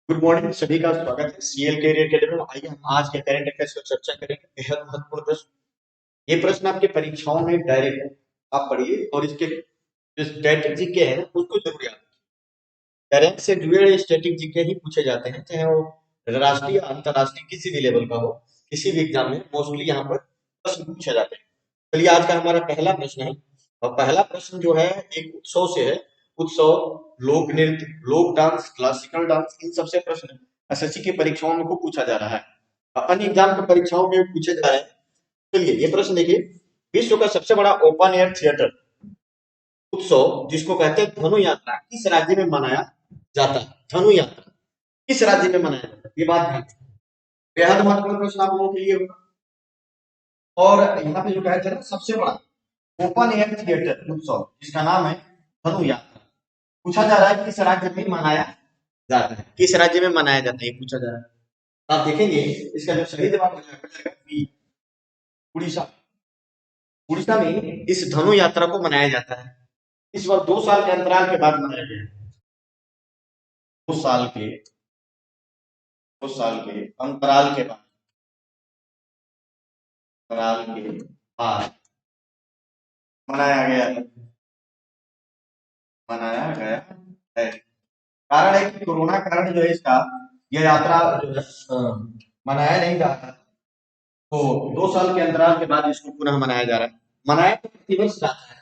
Good morning सभी का स्वागत है सीएल कैरियर अकेडमी में। आइए हम आज के करंट अफेयर्स पर चर्चा करेंगे। बेहद महत्वपूर्ण प्रश्न। ये प्रश्न आपके परीक्षाओं में डायरेक्ट आप पढ़िए और इसके जो स्टैटिक जीके है ना उसको जरूर याद रखिए। करंट से जुड़े स्टैटिक जीके ही पूछे जाते हैं, चाहे वो राष्ट्रीय अंतर्राष्ट्रीय किसी भी लेवल का हो। किसी भी एग्जाम में मोस्टली यहाँ पर प्रश्न पूछे जाते हैं। चलिए आज का हमारा पहला प्रश्न है और पहला प्रश्न जो है एक उत्सव से है। उत्सव, लोक नृत्य, लोक डांस, क्लासिकल डांस, इन सबसे प्रश्न एसएससी की परीक्षाओं में खूब पूछा जा रहा है। अन्य एग्जाम की परीक्षाओं में पूछे जा रहे हैं। चलिए ये प्रश्न देखिए। विश्व का सबसे बड़ा ओपन एयर थिएटर उत्सव जिसको कहते हैं धनु यात्रा किस राज्य में मनाया जाता है? धनु यात्रा किस राज्य में मनाया जाता है? ये बात ध्यान रखिए। बेहद महत्वपूर्ण प्रश्न आप लोगों के लिए होगा। और यहाँ पे जो कहते हैं ना सबसे बड़ा ओपन एयर थिएटर उत्सव जिसका नाम है धनु यात्रा, पूछा जा रहा है किस राज्य में मनाया जाता है? किस राज्य में मनाया जाता है ये पूछा जा रहा है। आप देखेंगे इसका जो सही जवाब हो जाएगा बी, उड़ीसा। उड़ीसा में इस धनु यात्रा को मनाया जाता है। इस बार 2 साल के अंतराल के बाद मनाया गया। 2 साल के 2 साल के अंतराल के बाद मनाया गया है। कारण है कि कोरोना कारण जो है इसका यह यात्रा जो है मनाया नहीं जा रहा। तो 2 साल के अंतराल के बाद इसको पुनः मनाया जा रहा है। मनाया तो प्रतिवर्ष जाता है,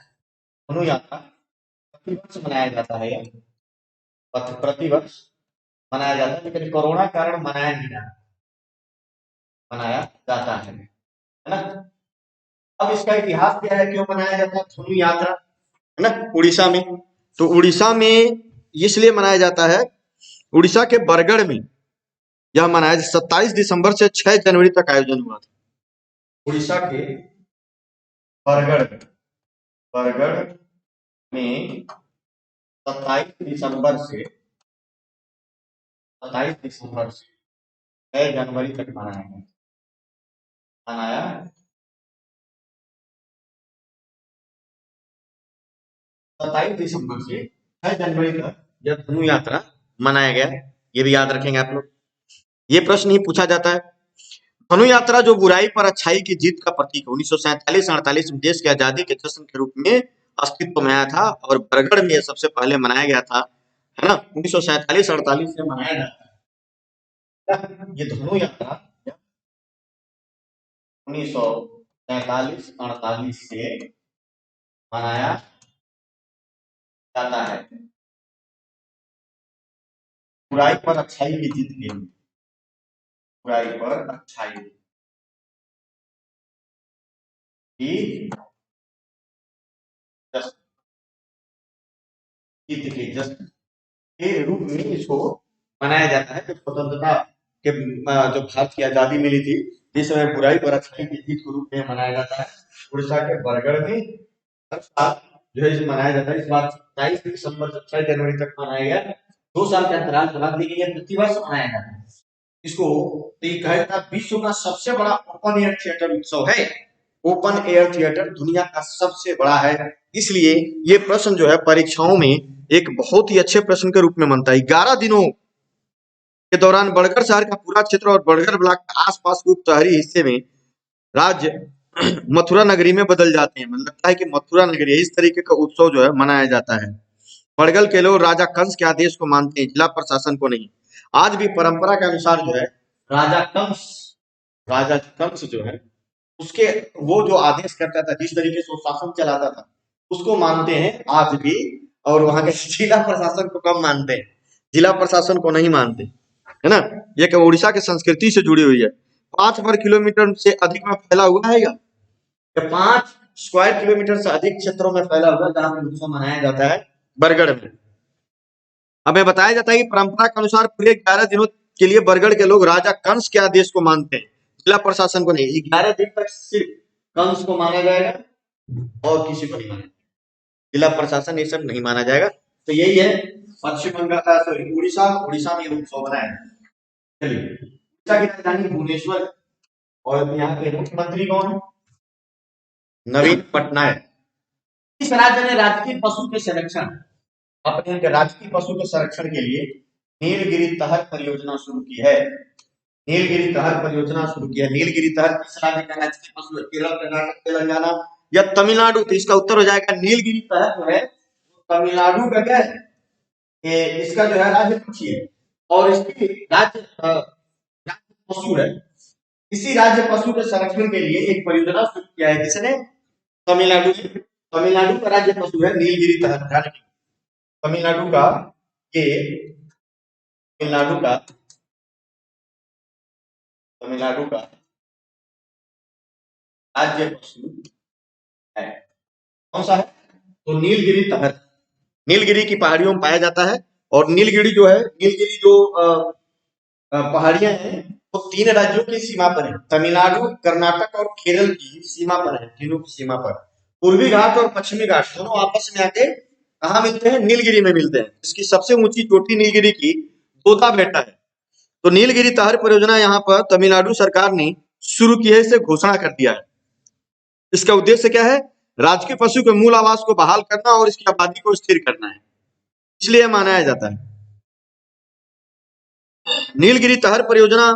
धनु यात्रा प्रतिवर्ष मनाया जाता है। यह प्रतिवर्ष मनाया जाता है, लेकिन कोरोना कारण मनाया नहीं जा रहा, मनाया जाता है ना। अब इसका इतिहास क्या है, क्यों मनाया जाता है धनु यात्रा, है ना, उड़ीसा में? तो उड़ीसा में इसलिए मनाया जाता है, उड़ीसा के बरगढ़ में यह मनाया 27 दिसंबर से 6 जनवरी तक आयोजन हुआ था। उड़ीसा के बरगढ़ बरगढ़ में 27 दिसंबर से 6 जनवरी तक मनाया 27 दिसंबर से 6 जनवरी तक यह धनु यात्रा मनाया गया। ये भी याद रखेंगे आप लोग। ये प्रश्न ही पूछा जाता है। धनु यात्रा जो बुराई पर अच्छाई की जीत का प्रतीक 1947-48 में देश की आजादी के जश्न के रूप में अस्तित्व में आया था और बरगढ़ में सबसे पहले मनाया गया था, है ना। 1947-48 से मनाया जाता है ये धनु यात्रा। 1947-48 से मनाया जाता है बुराई पर अच्छाई की जीत के लिए। बुराई पर अच्छाई की जीत के जश्न के रूप में इसको मनाया जाता है। जब स्वतंत्रता के जो भारत की आजादी मिली थी, इस समय बुराई पर अच्छाई की जीत के रूप में मनाया जाता है। उड़ीसा के बरगढ़ में हर साल जो है इसे मनाया जाता है। इस बार 27 दिसंबर से 6 जनवरी तक मनाया गया। 2 साल के अंतराल के बाद, लेकिन यह प्रतिवर्ष मनाया जाता है। इसको कहा जाता है विश्व का सबसे बड़ा ओपन एयर थिएटर उत्सव है। ओपन एयर थिएटर दुनिया का सबसे बड़ा है, इसलिए ये प्रश्न जो है परीक्षाओं में एक बहुत ही अच्छे प्रश्न के रूप में बनता है। 11 दिनों के दौरान बड़गढ़ शहर का पूरा क्षेत्र और बड़गढ़ ब्लॉक के आसपास के उपशहरी हिस्से में राज्य मथुरा नगरी में बदल जाते हैं। मतलब लगता है कि मथुरा नगरी, इस तरीके का उत्सव जो है मनाया जाता है। बड़गल के लोग राजा कंस के आदेश को मानते हैं, जिला प्रशासन को नहीं। आज भी परंपरा के अनुसार जो है राजा कंस राजा कंस जो है उसके वो जो आदेश करता था, जिस तरीके से वो शासन चलाता था, उसको मानते हैं आज भी। और वहां के जिला प्रशासन को कम मानते हैं, जिला प्रशासन को नहीं मानते, है ना। ये कि उड़ीसा की संस्कृति से जुड़ी हुई है। 5 वर्ग किलोमीटर से अधिक में फैला हुआ है। 5 स्क्वायर किलोमीटर से अधिक क्षेत्रों में फैला हुआ जहां पे उत्सव मनाया जाता है बरगढ़ में। हमें बताया जाता है कि परंपरा के अनुसार पूरे 11 दिनों के लिए बरगढ़ के लोग राजा कंस के आदेश को मानते हैं, जिला प्रशासन को नहीं। 11 दिन तक सिर्फ कंस को माना जाएगा और किसी को नहीं माना, जिला प्रशासन ये सब नहीं माना जाएगा। तो यही है पश्चिम बंगाल का, सॉरी उड़ीसा में उत्सव मनाया। चलिए, उड़ीसा की राजधानी भुवनेश्वर और यहाँ के मुख्यमंत्री कौन है? नवीन पटनायक। इस राज्य ने राजकीय पशु के संरक्षण, अपने राजकीय पशु के संरक्षण के लिए नीलगिरी तहर परियोजना शुरू की है। नीलगिरी तहर परियोजना शुरू की है। नीलगिरी तहर किस राज्य का राजकीय पशु है? केरल, कर्नाटक, तेलंगाना या तमिलनाडु? तो इसका उत्तर हो जाएगा नीलगिरी तहर जो है तमिलनाडु का क्या है? इसका जो है राज्य पक्षी है और इसकी राज्य पशु है। इसी राज्य पशु के संरक्षण के लिए एक परियोजना शुरू किया है किसने? तमिलनाडु में। तमिलनाडु का राज्य पशु है नीलगिरी तहर। तमिलनाडु का ये तमिलनाडु का तमिलनाडु का राज्य पशु है। कौन सा है? तो नीलगिरी तहर। नीलगिरी की पहाड़ियों में पाया जाता है और नीलगिरी जो है, नीलगिरी जो पहाड़ियां हैं वो 3 राज्यों की सीमा पर है। तमिलनाडु, कर्नाटक और केरल की सीमा पर है, तीनों की सीमा पर। पूर्वी घाट और पश्चिमी घाट दोनों आपस में आके कहा मिलते हैं? नीलगिरी में मिलते हैं। इसकी सबसे ऊंची चोटी नीलगिरी की तोता बेटा है। तो नीलगिरी तहर परियोजना यहाँ पर तमिलनाडु सरकार ने शुरू की है, इसे घोषणा कर दिया है। इसका उद्देश्य क्या है? राज्य के पशु के मूल आवास को बहाल करना और इसकी आबादी को स्थिर करना है, इसलिए मनाया जाता है। नीलगिरी तहर परियोजना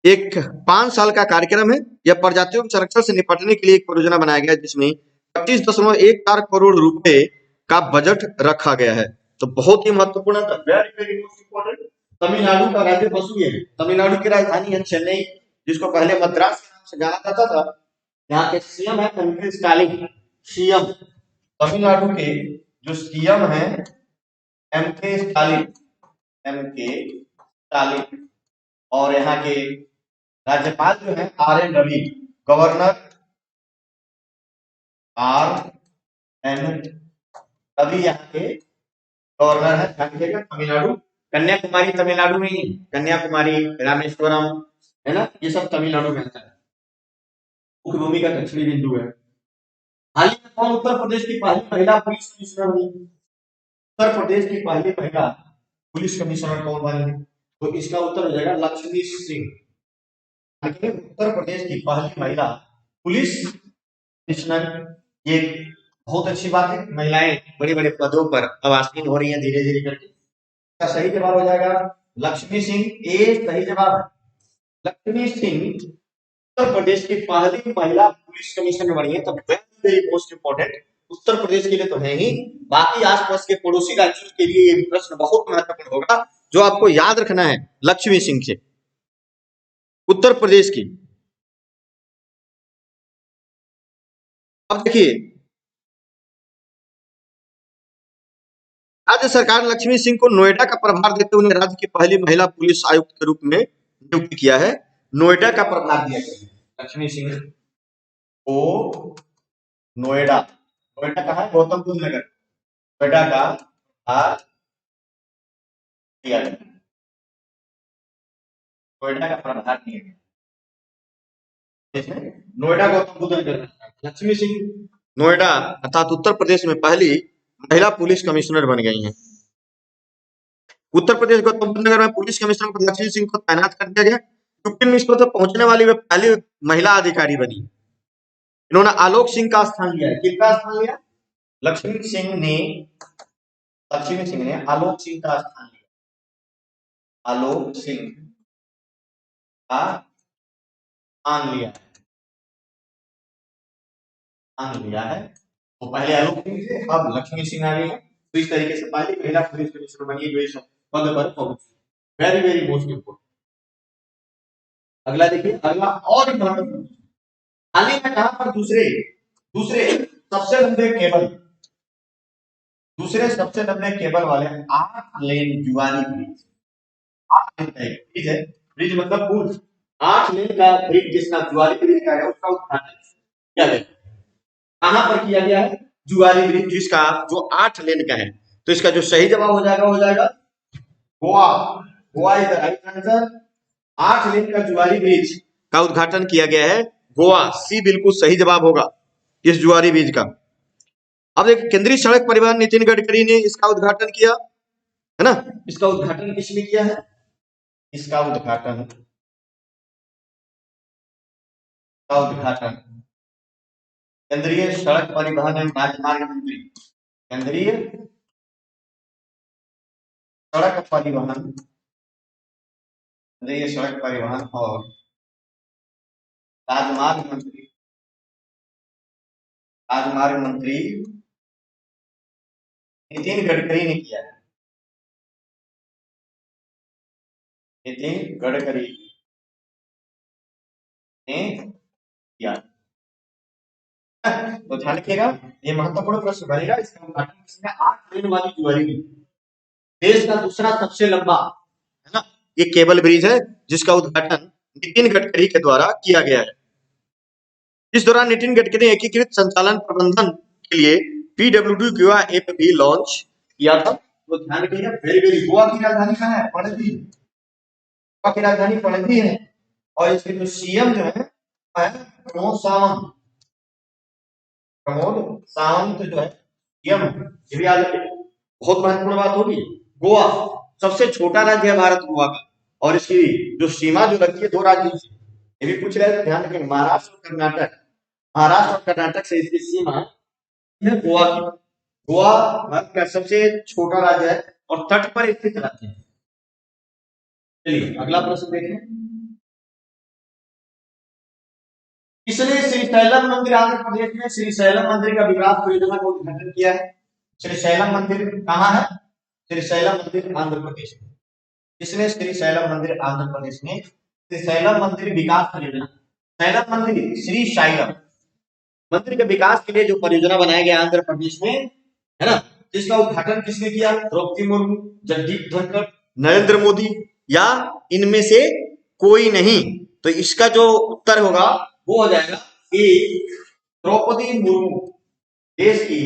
एक 5 साल का कार्यक्रम है। यह प्रजातियों के संरक्षण से निपटने के लिए एक परियोजना बनाया गया है जिसमें 25.14 करोड़ रुपए का बजट रखा गया है। तो बहुत ही महत्वपूर्ण है। Very very most important. Tamil Nadu का राज्य पशु ये है। तमिलनाडु की राजधानी है चेन्नई, जिसको पहले मद्रास के नाम से जाना जाता था। यहाँ के सीएम है एम.के. स्टालिन। सीएम तमिलनाडु के जो सीएम है एम.के. Stalin, MK. स्टालिन। और यहाँ के राज्यपाल जो है R N. Ravi. Governor R N. Ravi यहाँ के गवर्नर है। ध्यान रखिएगा, तमिलनाडु। कन्याकुमारी तमिलनाडु में ही है। कन्याकुमारी, रामेश्वरम है ना, ये सब तमिलनाडु में आता है। मुख्य भूमि का दक्षिणी बिंदु है। हाल ही में कौन उत्तर प्रदेश की पहली महिला पुलिस कमिश्नर बनी? उत्तर प्रदेश की पहली महिला पुलिस कमिश्नर कौन बनी? तो इसका उत्तर हो जाएगा लक्ष्मी सिंह। उत्तर प्रदेश की पहली महिला पुलिस कमिश्नर। ये बहुत अच्छी बात है। महिलाएं बड़े बड़े पदों पर अब आसीन हो रही हैं धीरे धीरे करके। इसका सही जवाब हो जाएगा लक्ष्मी सिंह। ए सही जवाब है। लक्ष्मी सिंह उत्तर प्रदेश की पहली महिला पुलिस कमिश्नर बनी है। तो very most important Uttar Pradesh के लिए तो है ही, बाकी आसपास के पड़ोसी राज्यों के लिए ये प्रश्न बहुत महत्वपूर्ण होगा, जो आपको याद रखना है लक्ष्मी सिंह से। उत्तर प्रदेश की। अब देखिए, राज्य सरकार ने लक्ष्मी सिंह को नोएडा का प्रभार देते हुए राज्य की पहली महिला पुलिस आयुक्त के रूप में नियुक्त किया है। नोएडा का प्रभार दिया गया है लक्ष्मी सिंह को। नोएडा, नोएडा कहाँ है? गौतम बुद्ध नगर। नोएडा का प्रभार दिया गया। नोएडा का प्रभार दिया गया। नोएडा गौतम बुद्ध नगर। लक्ष्मी सिंह नोएडा अर्थात उत्तर प्रदेश में पहली महिला पुलिस कमिश्नर बन गई हैं। उत्तर प्रदेश गौतम बुद्ध नगर में पुलिस कमिश्नर पर लक्ष्मी सिंह को तैनात कर दिया गया, क्योंकि इस पद पर पहुंचने वाली वे पहली महिला अधिकारी बनी। इन्होंने आलोक सिंह का स्थान लिया है। किसका स्थान लिया? लक्ष्मी सिंह ने आलोक सिंह का स्थान लिया। आलोक सिंह का स्थान लिया है। तो पहले आलोक सिंह थे, अब लक्ष्मी सिंह आ गई है। तो इस तरीके से पहली महिला पुलिस कमिश्नर बनी जो इस पद पर पहुंची। Very very most important. अगला देखिए, अगला और इंपॉर्टेंट। हाल ही में कहां पर दूसरे सबसे लंबे केबल, दूसरे सबसे लंबे केबल वाले 8 लेन जुआरी ब्रिज, 8 लेन का ब्रिज है। ब्रिज मतलब पुल। 8 लेन का ब्रिज जिसका जुआरी ब्रिज का है, उसका उद्घाटन किया गया। कहां पर किया गया है? जुआरी ब्रिज, जिसका जो 8 लेन का है। तो इसका जो सही जवाब हो जाएगा Goa. Goa is the right answer. 8 लेन का जुआरी ब्रिज का उद्घाटन किया गया है गोवा। सी बिल्कुल सही जवाब होगा इस जुआरी ब्रिज का। अब एक केंद्रीय सड़क परिवहन नितिन गडकरी ने इसका उद्घाटन किया है ना। इसका उद्घाटन किसने किया है? इसका उद्घाटन केंद्रीय सड़क परिवहन एवं राजमार्ग मंत्री, केंद्रीय सड़क परिवहन, ये सड़क परिवहन और राजमार्ग मंत्री, राजमार्ग मंत्री नितिन गडकरी ने किया है। नितिन गडकरी ने किया। तो ध्यान रखिएगा, ये महत्वपूर्ण प्रश्न बनेगा। इसका उद्घाटन किसने? 8 लेन वाली जुआरी, देश का दूसरा सबसे लंबा, है ना, ये केबल ब्रिज है जिसका उद्घाटन नितिन गडकरी के द्वारा किया गया है। इस दौरान नितिन गडकरी ने एकीकृत संचालन प्रबंधन के लिए पीडब्ल्यूडी गोवा ऐप भी लॉन्च किया था। तो ध्यान रखिएगा, वेरी वेरी। गोवा की राजधानी कहाँ है? पणजी। गोवा की राजधानी पणजी है और इसके जो सीएम जो है प्रमोद सावंत। प्रमोद सावंत जो है सीएम, ये भी याद रखिए, बहुत महत्वपूर्ण बात होगी। गोवा सबसे छोटा राज्य है भारत गोवा का, और इसकी जो सीमा जो लगती है 2 राज्यों से, ये भी पूछ रहे हैं, ध्यान रखें, महाराष्ट्र और कर्नाटक। महाराष्ट्र और कर्नाटक से इसकी सीमा है गोवा की। गोवा भारत का सबसे छोटा राज्य है और तट पर स्थित राज्य है। चलिए अगला प्रश्न देखें। किसने श्रीशैलम मंदिर आंध्र प्रदेश में श्रीशैलम मंदिर का विकास परियोजना का उद्घाटन किया है? श्रीशैलम मंदिर कहाँ है? श्रीशैलम मंदिर आंध्र प्रदेश में। किसने श्रीशैलम मंदिर आंध्र प्रदेश में श्रीशैलम मंदिर विकास परियोजना, शैलम मंदिर श्रीशैलम मंदिर के विकास के लिए जो परियोजना बनाया गया आंध्र प्रदेश में, है ना, जिसका उद्घाटन किसने किया? द्रौपदी मुर्मू, जगदीप धनखड़, नरेंद्र मोदी या इनमें से कोई नहीं? तो इसका जो उत्तर होगा वो हो जाएगा कि द्रौपदी मुर्मू, देश की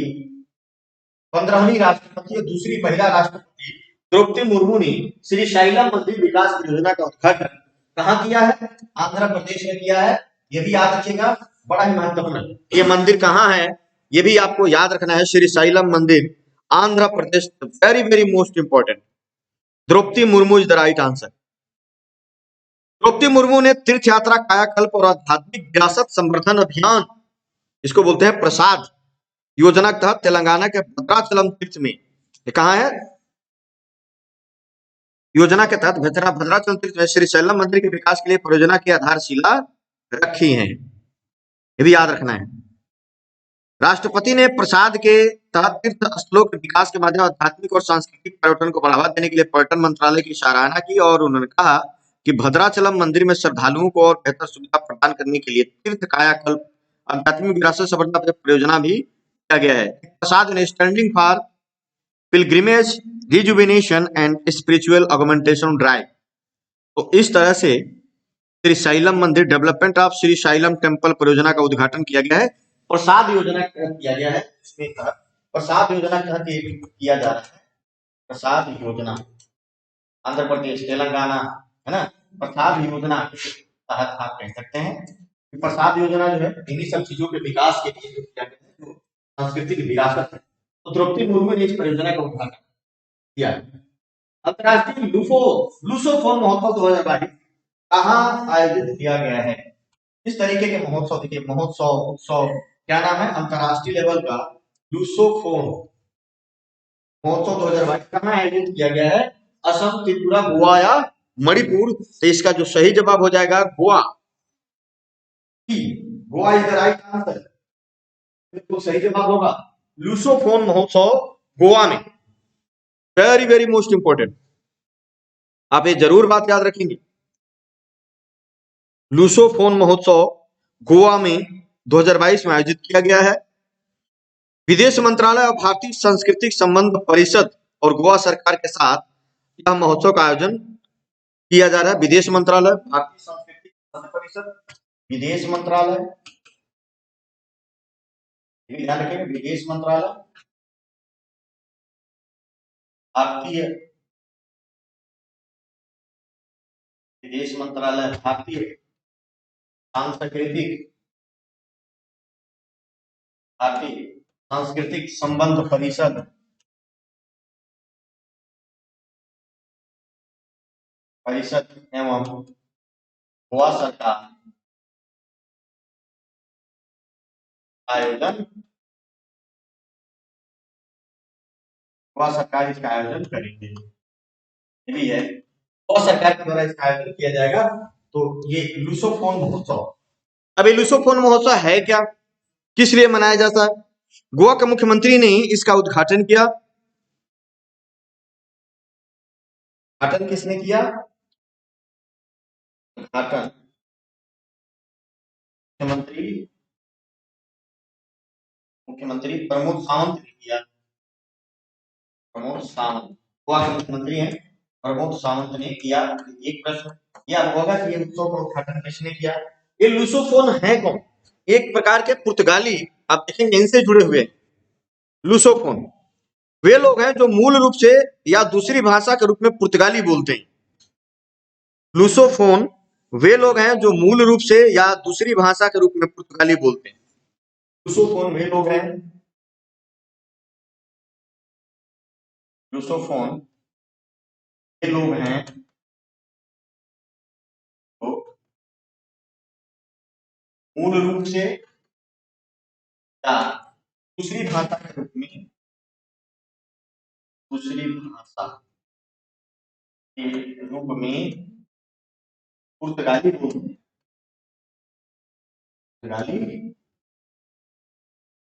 15वीं राष्ट्रपति और दूसरी महिला राष्ट्रपति द्रौपदी मुर्मू ने श्रीशैलम मंदिर विकास परियोजना का उद्घाटन कहाँ किया है? आंध्र प्रदेश में किया है। ये भी याद रखिएगा, बड़ा ही महत्वपूर्ण है। ये मंदिर कहाँ है ये भी आपको याद रखना है। श्रीशैलम मंदिर Andhra Pradesh, very very most important. Droupadi Murmu is the right answer. Droupadi Murmu ने तीर्थ यात्रा, कायाकल्प और आध्यात्मिक विरासत संवर्धन अभियान, इसको बोलते हैं प्रसाद योजना के तहत तेलंगाना के भद्राचलम तीर्थ में, ये कहाँ है? योजना के तहत भद्राचलम तीर्थ में श्रीशैलम मंदिर के विकास के लिए परियोजना की आधारशिला रखी है। ये भी याद रखना है। राष्ट्रपति ने प्रसाद के तहत तीर्थ स्थलों के विकास के माध्यम आध्यात्मिक और सांस्कृतिक पर्यटन को बढ़ावा देने के लिए पर्यटन मंत्रालय की सराहना की और उन्होंने कहा कि भद्राचलम मंदिर में श्रद्धालुओं को और बेहतर सुविधा प्रदान करने के लिए तीर्थ कायाकल्प आध्यात्मिक विरासत संवर्धन परियोजना भी किया गया है। प्रसाद ने standing for pilgrimage rejuvenation and spiritual augmentation drive, तो इस तरह से श्रीशैलम मंदिर डेवलपमेंट ऑफ श्रीशैलम टेम्पल परियोजना का उद्घाटन किया गया है। प्रसाद योजना के तहत किया गया है। इसमें प्रसाद योजना के तहत किया जा रहा है। प्रसाद योजना आंध्र प्रदेश, तेलंगाना, है ना, प्रसाद योजना के तहत आप कह सकते हैं कि प्रसाद योजना जो है इन्हीं सब चीजों के विकास के लिए किया गया है, जो सांस्कृतिक विरासत है। तो द्रौपदी मुर्मू ने इस परियोजना का उद्घाटन किया। अंतरराष्ट्रीय लूसोफोन महोत्सव 2022 कहाँ आयोजित किया गया है? इस तरीके के महोत्सव, देखिए महोत्सव उत्सव क्या नाम है? अंतरराष्ट्रीय लेवल का लूसोफोन महोत्सव 2022 कहाँ आयोजित किया गया है? असम, त्रिपुरा, गोवा या मणिपुर? तो इसका जो सही जवाब हो जाएगा Goa. Goa is the right answer. तो सही जवाब होगा लूसोफोन महोत्सव गोवा में। वेरी वेरी मोस्ट इंपोर्टेंट, आप ये जरूर बात याद रखेंगे। लूसोफोन महोत्सव गोवा में 2022 में आयोजित किया गया है। विदेश मंत्रालय और भारतीय सांस्कृतिक संबंध परिषद और गोवा सरकार के साथ यह महोत्सव का आयोजन किया जा रहा है। विदेश मंत्रालय, भारतीय सांस्कृतिक संबंध परिषद, विदेश मंत्रालय, ध्यान रखेंगे, विदेश मंत्रालय, भारतीय विदेश मंत्रालय, भारतीय सांस्कृतिक संबंध परिषद, एवं गोवा सरकार आयोजन, गोवा सरकार इसका आयोजन करेंगे। ये भी है, और सरकार के द्वारा इसका आयोजन किया जाएगा। तो ये लुसोफोन महोत्सव। अब ये लुसोफोन महोत्सव है क्या, किस लिए मनाया जाता है? गोवा के मुख्यमंत्री ने इसका उद्घाटन किया। उद्घाटन किसने किया? उद्घाटन मुख्यमंत्री मुख्यमंत्री प्रमोद सावंत ने किया। प्रमोद सावंत गोवा के मुख्यमंत्री हैं, प्रमोद सावंत ने किया। एक प्रश्न यह होगा कि ये उत्सव का उद्घाटन किसने किया? ये लुसोफोन है कौन? एक प्रकार के पुर्तगाली, आप देखेंगे इनसे जुड़े हुए लुसोफोन वे लोग हैं जो मूल रूप से या दूसरी भाषा के रूप में पुर्तगाली बोलते हैं। लुसोफोन वे लोग हैं जो मूल रूप से या दूसरी भाषा के रूप में पुर्तगाली बोलते हैं। लुसोफोन वे लोग हैं, लुसोफोन वे लोग हैं तो मूल रूप से या दूसरी भाषा के रूप में, दूसरी भाषा के रूप में पुर्तगाली बोलते हैं, पुर्तगाली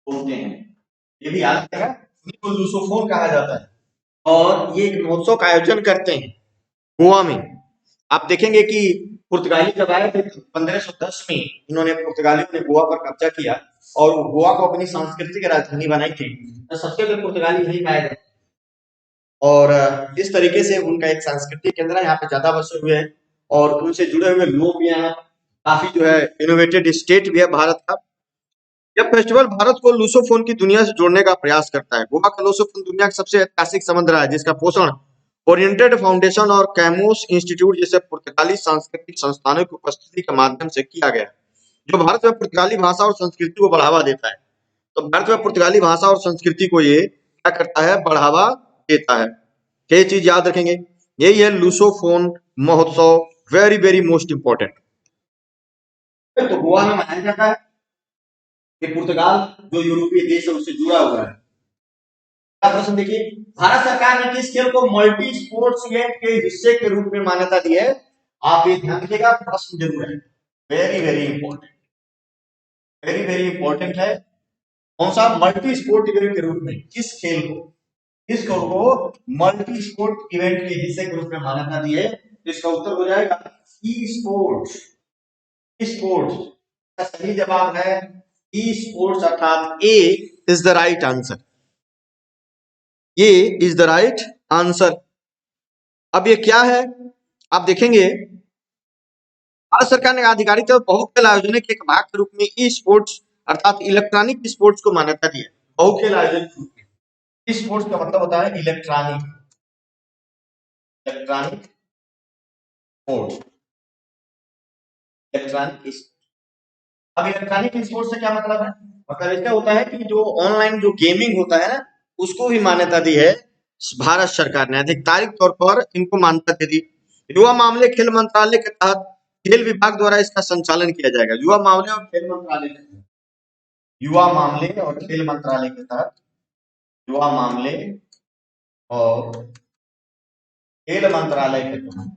बोलते हैं। ये भी याद रखिएगा, इनको लुसोफोन कहा जाता है। और ये एक महोत्सव का आयोजन करते हैं गोवा में। आप देखेंगे कि पुर्तगाली जब आए थे 1510 में, इन्होंने पुर्तगालियों ने गोवा पर कब्जा किया और गोवा को अपनी सांस्कृतिक राजधानी बनाई थी। तो सबसे पहले पुर्तगाली यही पाए गए और इस तरीके से उनका एक सांस्कृतिक केंद्र है, यहाँ पे ज्यादा बसे हुए हैं और उनसे जुड़े हुए लोग भी हैं। काफी जो है इनोवेटेड स्टेट भी है भारत का। यह फेस्टिवल भारत को लुसोफोन की दुनिया से जोड़ने का प्रयास करता है। गोवा का लुसोफोन दुनिया का सबसे ऐतिहासिक समुद्र है जिसका पोषण ओरिएंटेड फाउंडेशन और कैमोस इंस्टीट्यूट जैसे पुर्तगाली सांस्कृतिक संस्थानों की उपस्थिति के माध्यम से किया गया, जो भारत में पुर्तगाली भाषा और संस्कृति को बढ़ावा देता है। तो भारत में पुर्तगाली भाषा और संस्कृति को ये क्या करता है, बढ़ावा देता है। ये चीज याद रखेंगे, यही है लुसोफोन महोत्सव, वेरी वेरी मोस्ट इंपॉर्टेंट। तो गोवा में मनाया जाता है कि पुर्तगाल जो यूरोपीय देश है उससे जुड़ा हुआ है। प्रश्न देखिए, भारत सरकार ने किस खेल को मल्टी स्पोर्ट्स इवेंट के हिस्से के रूप में मान्यता दी है? आप ये ध्यान रखिएगा, प्रश्न जरूर है, very very important, very very important है। कौन सा? मल्टी स्पोर्ट इवेंट के रूप में किस खेल को, किस खेल को मल्टी स्पोर्ट इवेंट के हिस्से के रूप में मान्यता दी है? तो इसका उत्तर हो जाएगा ई स्पोर्ट्स। ई स्पोर्ट्स का सही जवाब है ई स्पोर्ट्स, अर्थात ए इज द राइट आंसर। ये इज द राइट आंसर। अब ये क्या है आप देखेंगे, भारत सरकार ने आधिकारिक तौर पर बहुखेल आयोजन के एक भाग के रूप में ई स्पोर्ट्स अर्थात इलेक्ट्रॉनिक स्पोर्ट्स को मान्यता दी है। बहुखेल आयोजन के रूप में ई स्पोर्ट्स का मतलब होता है इलेक्ट्रॉनिक, इलेक्ट्रॉनिक स्पोर्ट्स, इलेक्ट्रॉनिक। अब इलेक्ट्रॉनिक स्पोर्ट्स से क्या मतलब है? मतलब इसका होता है कि जो ऑनलाइन जो गेमिंग होता है ना, उसको भी मान्यता दी है भारत सरकार ने, आधिकारिक तौर पर इनको मान्यता दे दी। युवा मामले खेल मंत्रालय के तहत खेल विभाग द्वारा इसका संचालन किया जाएगा। युवा मामले और खेल मंत्रालय के तहत, युवा मामले और खेल मंत्रालय के तहत, युवा मामले और खेल मंत्रालय के तहत,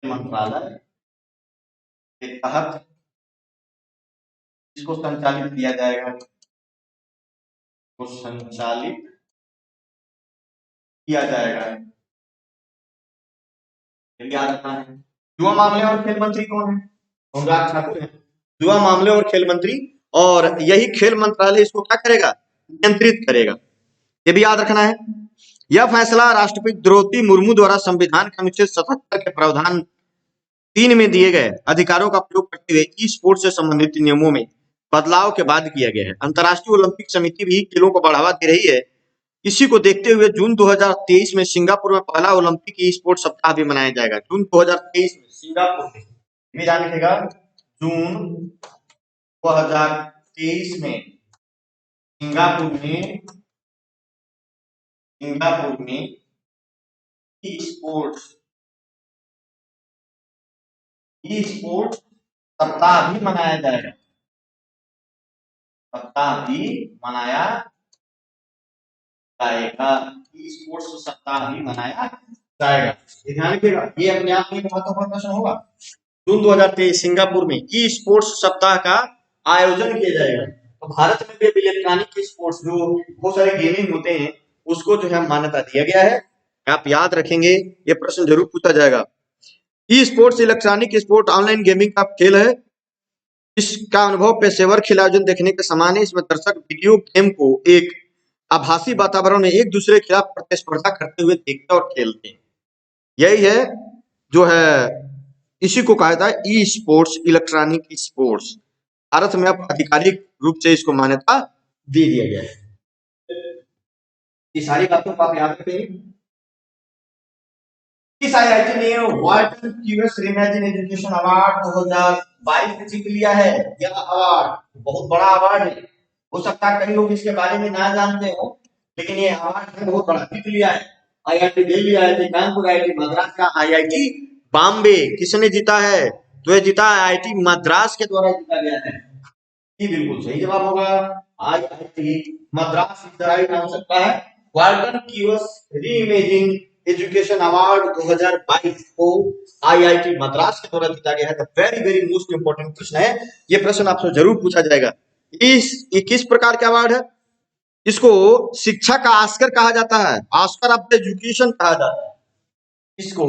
मंत्रालय के तहत इसको संचालित किया जाएगा, को संचालित किया जाएगा। याद रखना है। युवा मामले और खेल मंत्री कौन है? अनुराग ठाकुर है, युवा मामले और खेल मंत्री, और यही खेल मंत्रालय इसको क्या करेगा? नियंत्रित करेगा। ये भी याद रखना है। यह फैसला राष्ट्रपति द्रौपदी मुर्मू द्वारा संविधान के अनुच्छेद 77 के प्रावधान 3 में दिए गए अधिकारों का प्रयोग करते हुए ई स्पोर्ट्स से संबंधित नियमों में बदलाव के बाद किया गया है। अंतर्राष्ट्रीय ओलंपिक समिति भी खेलों को बढ़ावा दे रही है। इसी को देखते हुए जून 2023 में सिंगापुर में पहला ओलंपिक ई स्पोर्ट्स सप्ताह भी मनाया जाएगा। जून 2023 में सिंगापुर में, ये ध्यान रखिएगा, जून 2023 में सिंगापुर में, सिंगापुर में ई स्पोर्ट्स सप्ताह भी मनाया जाएगा, सप्ताह भी मनाया जाएगा, ई स्पोर्ट्स सप्ताह भी मनाया जाएगा। ये ध्यान रखिएगा, ये अपने आप में एक महत्वपूर्ण प्रश्न होगा। जून 2023 सिंगापुर में ई स्पोर्ट्स सप्ताह का आयोजन किया जाएगा। तो भारत में भी इलेक्ट्रॉनिक स्पोर्ट्स जो बहुत सारे गेमिंग होते हैं उसको जो है मान्यता दिया गया है। आप याद रखेंगे, ये प्रश्न जरूर पूछा जाएगा। E sports electronic sport online gaming का खेल है। इसका अनुभव पेशेवर खिलाड़ियों देखने के समान है। इसमें दर्शक वीडियो गेम को एक आभासी वातावरण में एक दूसरे के खिलाफ प्रतिस्पर्धा करते हुए देखते और खेलते हैं। यही है जो है, इसी को कहा जाता है e sports electronic sports. Bharat में अब आधिकारिक रूप से इसको मान्यता दे दिया गया है। ये सारी बातों को आप याद रखेंगे। इस आईआईटी ने Walton QS reimagine education award 2022 जीत लिया है। यह अवार्ड बहुत बड़ा अवार्ड है। हो सकता है कई लोग इसके बारे में ना जानते हो, लेकिन ये अवार्ड बहुत बड़ा जीत लिया है। IIT Delhi, IIT Kanpur, IIT Madras का आईआईटी बॉम्बे किसने जीता है? तो ये जीता आईआईटी मद्रास के द्वारा जीता गया है। ये बिल्कुल सही जवाब होगा, IIT Madras is the right answer का है। Walton QS reimagine education award 2022 को आईआईटी मद्रास के द्वारा जीता गया है। वेरी वेरी मोस्ट इंपोर्टेंट प्रश्न है, ये प्रश्न आपसे जरूर पूछा जाएगा। ये किस प्रकार का अवार्ड है? इसको शिक्षा का ऑस्कर कहा जाता है, ऑस्कर ऑफ द एजुकेशन कहा जाता है। इसको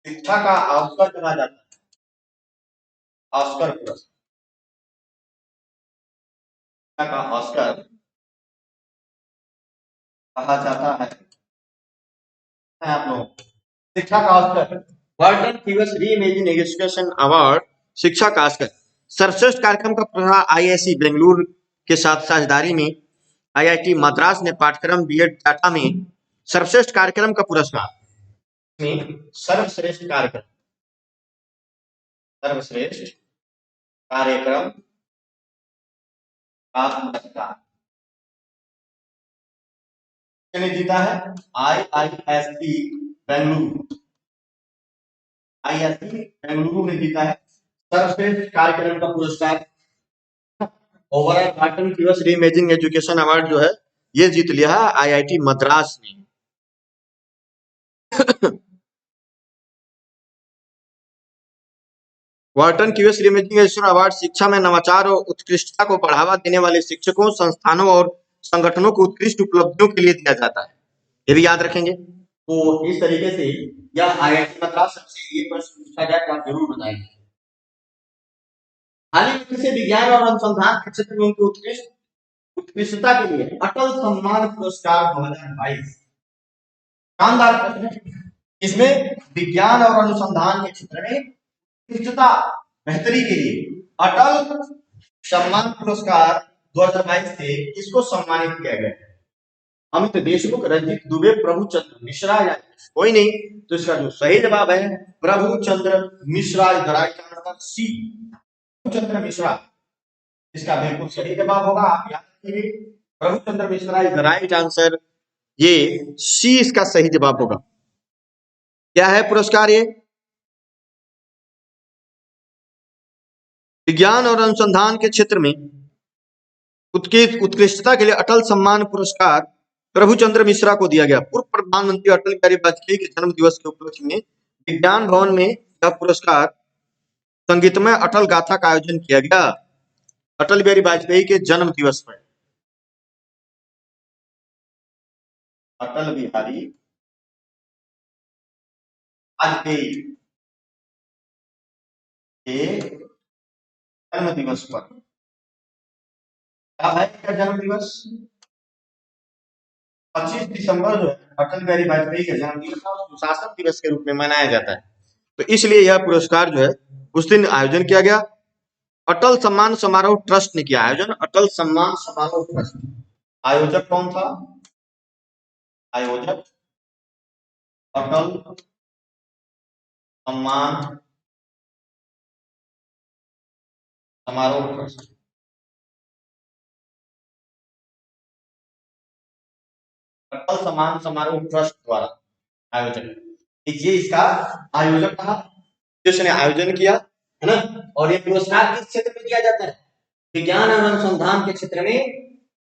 शिक्षा का ऑस्कर कहा जाता है, ऑस्कर पुरस्कार का ऑस्कर कहा जाता है। आप लोग शिक्षा का Oscar, Walton QS reimagine education award शिक्षा का ऑस्कर। सर्वश्रेष्ठ कार्यक्रम का पुरस्कार आईआईसी बेंगलुरु के साथ साझेदारी में आईआईटी मद्रास ने पाठ्यक्रम बीएड डाटा में सर्वश्रेष्ठ कार्यक्रम का पुरस्कार में सर्वश्रेष्ठ कार्यक्रम का पुरस्कार किसने जीता है? आईआईएससी बेंगलुरु, आईआईएससी बेंगलुरु ने जीता है सर्वश्रेष्ठ कार्यक्रम का पुरस्कार। Overall Walton QS reimagine education award जो है ये जीत लिया है आईआईटी मद्रास ने। Walton QS reimagine education award शिक्षा में नवाचार और उत्कृष्टता को बढ़ावा देने वाले शिक्षकों, संस्थानों और संगठनों को उत्कृष्ट उपलब्धियों के लिए दिया जाता है। ये भी याद रखेंगे। तो इस तरीके से यह आईआईटी मद्रास से ये प्रश्न पूछा जाए तो आप जरूर बताएंगे। हाल ही में विज्ञान और अनुसंधान के क्षेत्र में उनकी उत्कृष्टता के लिए अटल सम्मान पुरस्कार 2022 शानदार प्रश्न है। इसमें विज्ञान और अनुसंधान के क्षेत्र में उत्कृष्टता बेहतरी के लिए अटल सम्मान पुरस्कार 2022 से इसको सम्मानित किया गया है। अमित देशमुख, रंजीत दुबे, प्रभुचंद्र मिश्रा या कोई नहीं, तो इसका जो सही जवाब है Prabhuchandra Mishra is the right answer, C Prabhuchandra Mishra इसका बिल्कुल सही जवाब होगा। आप याद रखिए, Prabhuchandra Mishra is the right answer, ये सी इसका सही जवाब होगा। क्या है पुरस्कार? ये विज्ञान और अनुसंधान के क्षेत्र में उत्कृष्टता के लिए अटल सम्मान पुरस्कार प्रभुचंद्र मिश्रा को दिया गया। पूर्व प्रधानमंत्री अटल बिहारी वाजपेयी के जन्म दिवस के उपलक्ष्य में विज्ञान भवन में यह पुरस्कार संगीतमय अटल गाथा का आयोजन किया गया। अटल बिहारी वाजपेयी के जन्म दिवस पर अटल बिहारी वाजपेयी के जन्म दिवस पर, क्या है क्या जन्म दिवस? 25 दिसंबर जो है अटल बिहारी वाजपेयी का जन्म दिवस सुशासन दिवस के रूप में मनाया जाता है। तो इसलिए यह पुरस्कार जो है उस दिन आयोजन किया गया। अटल सम्मान समारोह ट्रस्ट ने किया आयोजन, अटल सम्मान समारोह ट्रस्ट। आयोजक कौन था? आयोजक अटल सम्मान समारोह ट्रस्ट। अटल सम्मान समारोह ट्रस्ट द्वारा आयोजन, ये इसका आयोजक था जिसने आयोजन किया है ना। और ये पुरस्कार किस क्षेत्र में दिया जाता है? विज्ञान और अनुसंधान के क्षेत्र में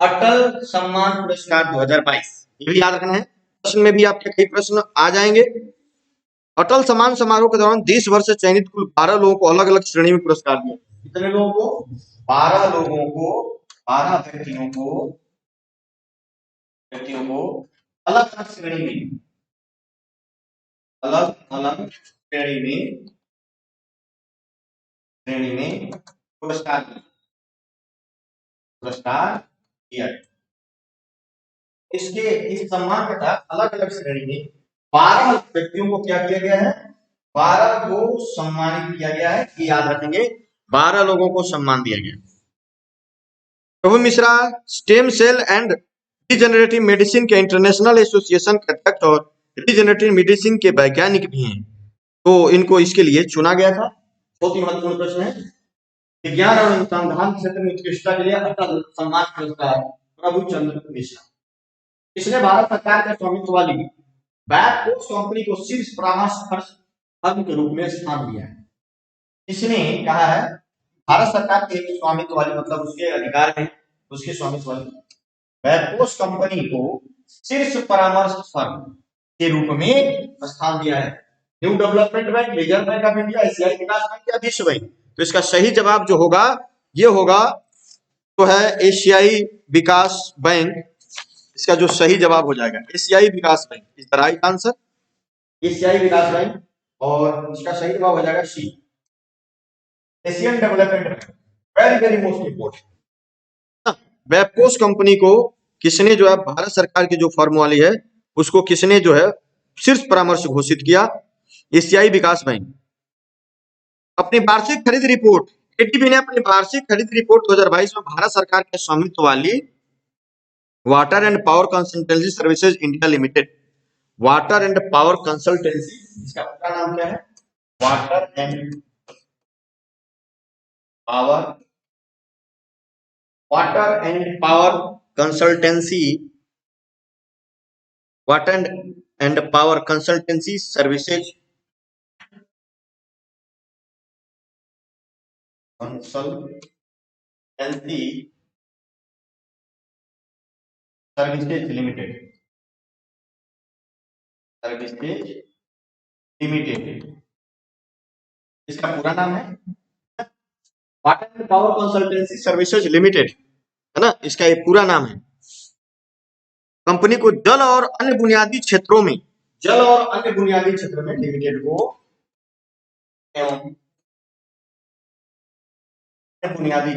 अटल सम्मान पुरस्कार 2022, ये भी याद रखना है। प्रश्न में भी आपके कई प्रश्न आ जाएंगे। अटल सम्मान समारोह के दौरान देश भर से चयनित कुल 12 लोगों को अलग अलग श्रेणी में पुरस्कार दिया। कितने लोगों को? 12 लोगों को, 12 व्यक्तियों को अलग अलग श्रेणी में, अलग अलग श्रेणी में पुरस्कार दिया। इसके इस सम्मान के तहत अलग अलग श्रेणी में 12 व्यक्तियों को क्या किया गया है? 12 को सम्मानित किया गया है। ये याद रखेंगे, 12 लोगों को सम्मान दिया गया। Prabhu Mishra stem cell and regenerative medicine के इंटरनेशनल एसोसिएशन के अध्यक्ष और रीजनरेटिव मेडिसिन के वैज्ञानिक भी हैं, तो इनको इसके लिए चुना गया था। बहुत ही महत्वपूर्ण प्रश्न है। विज्ञान और अनुसंधान क्षेत्र में उत्कृष्टता के लिए अटल सम्मान पुरस्कार प्रभुचंद्र मिश्रा। इसने भारत सरकार के स्वामित्व वाली बैबकोस कंपनी को शीर्ष परामर्श फर्म के रूप में स्थान दिया है। इसने कहा है भारत सरकार के स्वामित्व वाली, मतलब उसके अधिकार में, उसके स्वामित्व वाली बैबकोस कंपनी को शीर्ष परामर्श फर्म के रूप में स्थान दिया है। New development bank, reserve bank of India, एशियाई विकास बैंक या विश्व बैंक? तो इसका सही जवाब जो होगा ये होगा तो है एशियाई विकास बैंक। इसका जो सही जवाब हो जाएगा एशियाई विकास bank is the right answer, एशियाई विकास बैंक। और इसका सही जवाब हो जाएगा C, Asian development bank. Very very most important. बैबकोस कंपनी को किसने जो है, भारत सरकार की जो फर्म वाली है उसको किसने जो है शीर्ष परामर्श घोषित किया? एशियाई विकास बैंक। अपनी वार्षिक खरीद रिपोर्ट, एडीबी ने अपनी वार्षिक खरीद रिपोर्ट 2022 में भारत सरकार के स्वामित्व वाली water and power consultancy services India limited, water and power consultancy, इसका पूरा नाम क्या है? Water and power consultancy, water and power consultancy services limited, इसका पूरा नाम है water and power consultancy services limited, है ना, इसका ये पूरा नाम है। कंपनी को जल और अन्य बुनियादी क्षेत्रों में, लिमिटेड को बुनियादी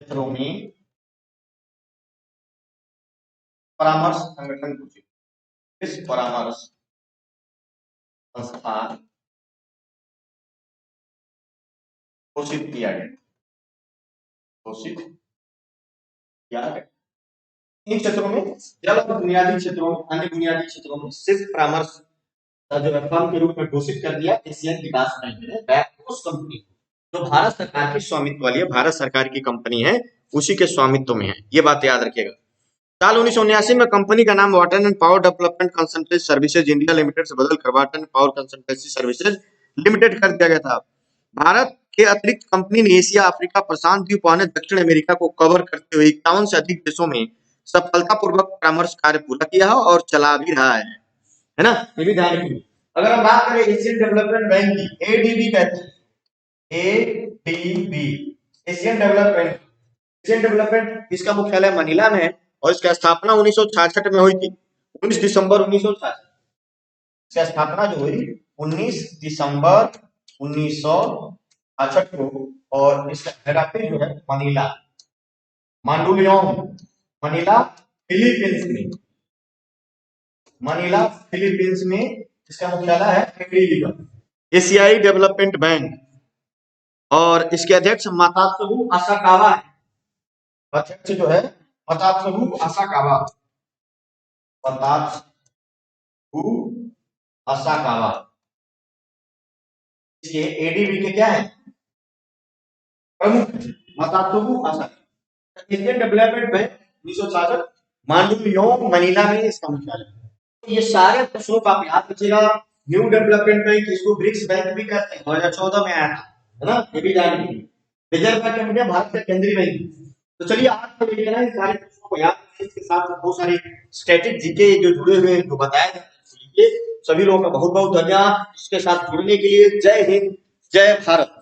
क्षेत्रों में परामर्श संगठन घोषित, इस परामर्श संस्थान घोषित किया गया, इन क्षेत्रों में जल और बुनियादी क्षेत्रों में, अन्य बुनियादी क्षेत्रों में सिर्फ परामर्श जो फर्म के रूप में घोषित कर दिया एशियन विकास बैंक ने बैबकोस कंपनी, जो भारत सरकार की स्वामित्व वाली है, भारत सरकार की कंपनी है, उसी के स्वामित्व में है। ये बात याद रखिएगा। साल 1979 में कंपनी का नाम water and power development consultancy services India limited से बदलकर water and power consultancy services limited कर दिया गया था। भारत के अतिरिक्त कंपनी ने एशिया, अफ्रीका, प्रशांत द्वीप और दक्षिण अमेरिका को कवर करते हुए 51 से अधिक देशों में सफलतापूर्वक परामर्श कार्य पूरा किया है और चला भी रहा है ना, ये भी ध्यान रखिए। अगर हम बात करें एशियन डेवलपमेंट बैंक की, एडीबी कहते हैं, एडीबी एशियन डेवलपमेंट, इसका मुख्यालय मनीला में है और इसका स्थापना 1966 में हुई थी, 19 दिसंबर 1966। इसका स्थापना जो हुई 19 दिसंबर 1966 को, और इसका हेड ऑफिस जो है मनीला, मांडुलियोंग, मनीला फिलीपींस में, इसका मुख्यालय है एडीबी, एशियाई डेवलपमेंट बैंक। और इसके अध्यक्ष मतात्सुगु असाकावा है, अध्यक्ष जो है मतात्सुगु असाकावा, इसके एडीबी के क्या है? प्रमुख Matatsugu Asakawa. Asian development bank 1966, Mandaluyong Manila में इसका मुख्यालय। ये सारे प्रश्नों का आप याद रखिएगा। न्यू डेवलपमेंट बैंक, इसको ब्रिक्स बैंक भी कहते हैं, 2014 में आया था, है ना, ये भी जानेंगे। Reserve bank of India Bharat का केंद्रीय बैंक। तो चलिए आज तो ये ना सारे प्रश्नों को याद रखिए, इसके साथ बहुत सारे स्टैटिक जीके जो जुड़े हुए हैं जो बताया जाता है, सभी लोगों का बहुत बहुत धन्यवाद इसके साथ जुड़ने के लिए। जय हिंद, जय भारत।